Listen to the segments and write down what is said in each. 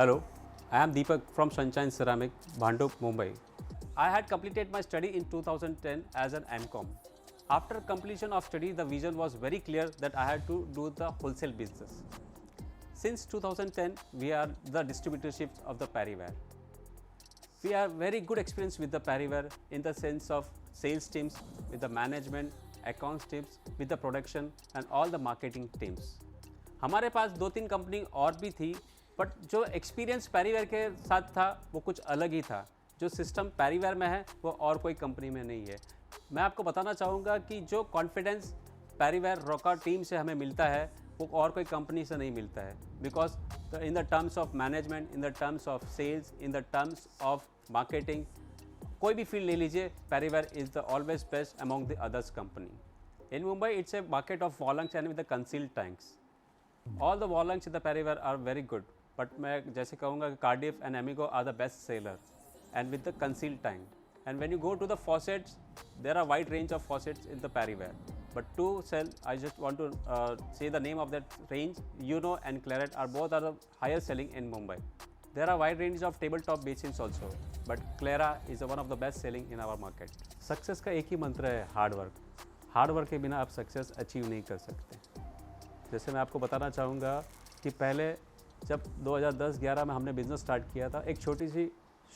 Hello, I am Deepak from Sunshine Ceramic, Bhandup, Mumbai. I had completed my study in 2010 as an MCom. After completion of study, the vision was very clear that I had to do the wholesale business. Since 2010, we are the distributorship of the Parryware. We have very good experience with the Parryware in the sense of sales teams, with the management, accounts teams, with the production and all the marketing teams. हमारे पास 2-3 company और भी थी, but जो experience पैरीवेयर के साथ था वो कुछ अलग ही था। जो सिस्टम पैरीवेयर में है वो और कोई कंपनी में नहीं है। मैं आपको बताना चाहूँगा कि जो कॉन्फिडेंस पैरीवेयर रॉका टीम से हमें मिलता है वो और कोई कंपनी से नहीं मिलता है, because in the terms of management, in the terms of sales, in the terms of marketing, कोई भी फील्ड ले लीजिए, Parryware is the always best among the others company. In Mumbai it's a market of wall lungs and with the concealed tanks. All the wall lungs in the Parryware are very good, but मैं जैसे कहूँगा कि Cardiff and Amigo are the best seller and with the concealed tank. And when you go to the faucets, there are wide range of faucets in the Parryware. But to sell, I just want to say the name of that range. Uno and Claret are both the higher selling in Mumbai. There are wide range of tabletop basins also, but Clara is one of the best selling in our market. Success का एक ही मंत्र है, hard work. Hard work के बिना आप success achieve नहीं कर सकते। जैसे मैं आपको बताना चाहूँगा कि पहले जब 2010-11 में हमने बिज़नेस स्टार्ट किया था, एक छोटी सी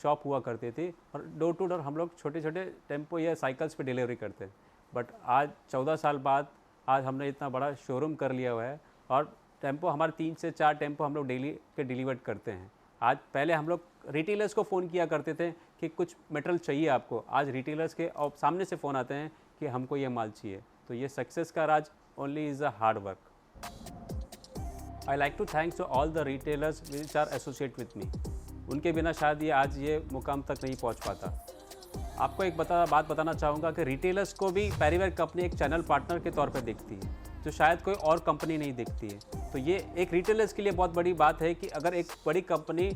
शॉप हुआ करती थी और डोर टू डोर हम लोग छोटे छोटे टेम्पो या साइकिल्स पे डिलीवरी करते हैं। बट आज 14 साल बाद आज हमने इतना बड़ा शोरूम कर लिया हुआ है और टेम्पो हमारे 3 से 4 टेम्पो हम लोग डेली के डिलीवर्ड करते हैं। आज पहले हम लोग रिटेलर्स को फ़ोन किया करते थे कि कुछ मटेरियल चाहिए आपको, आज रिटेलर्स के और सामने से फ़ोन आते हैं कि हमको ये माल चाहिए। तो ये सक्सेस का राज only is a hard work. I like to thanks to all the retailers which are associated with me. उनके बिना शायद ये आज ये मुकाम तक नहीं पहुंच पाता। आपको एक बात बताना चाहूँगा कि रिटेलर्स को भी पैरीवेयर कंपनी एक चैनल पार्टनर के तौर पे देखती है, जो शायद कोई और कंपनी नहीं देखती है। तो ये एक रिटेलर्स के लिए बहुत बड़ी बात है कि अगर एक बड़ी कंपनी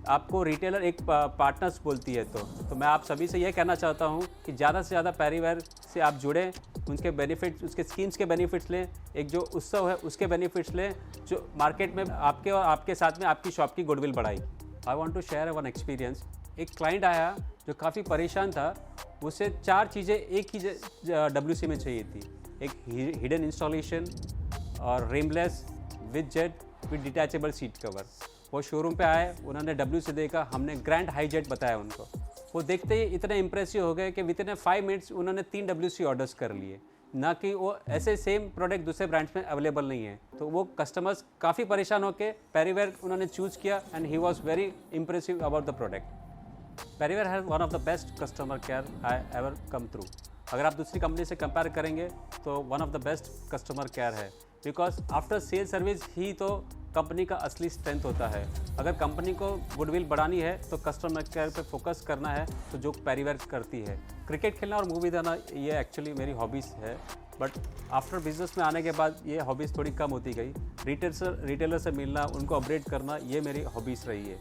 आपको रिटेलर एक पार्टनर्स बोलती है तो मैं आप सभी से यह कहना चाहता हूँ कि ज़्यादा से ज़्यादा पैरीवेयर से आप जुड़ें, उनके बेनिफिट्स, उसके स्कीम्स के बेनिफिट्स लें, एक जो उत्सव है उसके बेनिफिट्स लें, जो मार्केट में आपके और आपके साथ में आपकी शॉप की गुडविल बढ़ाई। I want to share one experience. एक क्लाइंट आया जो काफ़ी परेशान था, उसे 4 चीज़ें एक ही WC में चाहिए थी। एक हिडन इंस्टॉलेशन और rimless with jet with detachable seat cover. वो शोरूम पे आए, उन्होंने WC देखा, हमने ग्रैंड हाई जेट बताया उनको। वो देखते ही इतने इम्प्रेसिव हो गए कि विदिन 5 मिनट्स उन्होंने 3 WC ऑर्डर्स कर लिए, ना कि वो ऐसे सेम प्रोडक्ट दूसरे ब्रांड्स में अवेलेबल नहीं है। तो वो कस्टमर्स काफ़ी परेशान होकर पैरीवेयर उन्होंने चूज़ किया and he was very impressive about the product. Parryware has one of the best customer care I ever come through. अगर आप दूसरी कंपनी से कंपेयर करेंगे तो one of the best customer care है, बिकॉज आफ्टर सेल सर्विस ही तो company का असली स्ट्रेंथ होता है। अगर कंपनी को गुडविल बढ़ानी है तो कस्टमर केयर पे फोकस करना है, तो जो पैरीवेयर करती है। क्रिकेट खेलना और मूवी देना ये एक्चुअली मेरी हॉबीज़ है, बट आफ्टर बिजनेस में आने के बाद ये हॉबीज़ थोड़ी कम होती गई। रिटेलर से मिलना, उनको अपडेट करना, ये मेरी हॉबीज़ रही है।